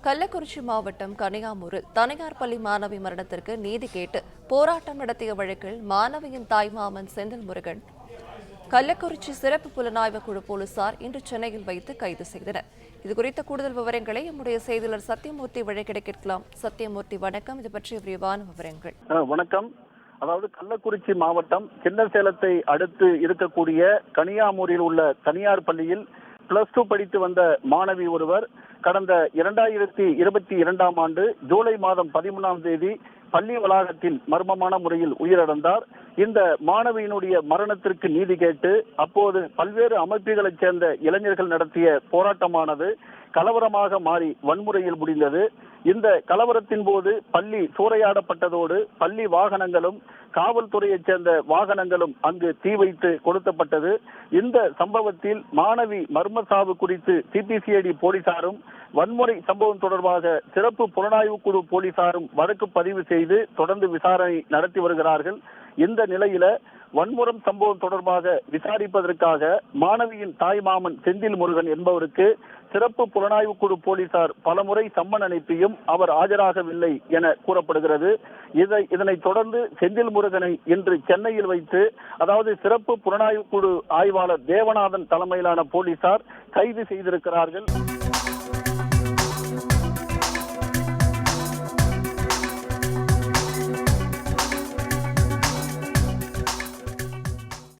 கள்ளக்குறிச்சி மாவட்டம் கனியாமூரில் தனியார் பள்ளி மாணவி மரணத்திற்கு நீதி கேட்டு போராட்டம் நடத்திய வழக்கில் மாணவியின் தாய்மாமன் செந்தில் முருகன் கள்ளக்குறிச்சி சிறப்பு புலனாய்வு குழு போலீசார் இன்று சென்னையில் வைத்து கைது செய்தனர். இதுகுறித்த கூடுதல் விவரங்களை நம்முடைய செய்தியாளர் சத்தியமூர்த்தி வழக்கிட கேட்கலாம். சத்தியமூர்த்தி, வணக்கம். இது பற்றிய விரிவான விவரங்கள். வணக்கம். அதாவது கள்ளக்குறிச்சி மாவட்டம் சின்னசேலத்தை அடுத்து இருக்கக்கூடிய கனியாமூரில் உள்ள தனியார் பள்ளியில் +2 படித்து வந்த மாணவி ஒருவர் கடந்த 2022ஆம் ஆண்டு ஜூலை மாதம் 13ஆம் தேதி பள்ளி வளாகத்தில் மர்மமான முறையில் உயிரிழந்தார். இந்த மாணவியினுடைய மரணத்திற்கு நீதி கேட்டு அப்போது பல்வேறு அமைப்புகளைச் சேர்ந்த இளைஞர்கள் நடத்திய போராட்டமானது கலவரமாக மாறி வன்முறையில் முடிந்தது. இந்த கலவரத்தின் போது பள்ளி சூறையாடப்பட்டதோடு பள்ளி வாகனங்களும் காவல்துறையைச் சேர்ந்த வாகனங்களும் அங்கு தீ வைத்து கொளுத்தப்பட்டது. இந்த சம்பவத்தில் மாணவி மர்ம சாவு குறித்து சிபிசிஐடி போலீசாரும் வன்முறை சம்பவம் தொடர்பாக சிறப்பு புலனாய்வு குழு போலீசாரும் வழக்கு பதிவு செய்து தொடர்ந்து விசாரணை நடத்தி வருகிறார்கள். இந்த நிலையில வன்முறை சம்பவம் தொடர்பாக விசாரிப்பதற்காக மாணவியின் தாய்மாமன் செந்தில் முருகன் என்பவருக்கு சிறப்பு புலனாய்வு குழு போலீசார் பலமுறை சம்மன் அனுப்பியும் அவர் ஆஜராகவில்லை என கூறப்படுகிறது. இதனைத் தொடர்ந்து செந்தில் முருகனை இன்று சென்னையில் வைத்து, அதாவது சிறப்பு புலனாய்வு குழு ஆய்வாளர் தேவநாதன் தலைமையிலான போலீசார் கைது செய்திருக்கிறார்கள்.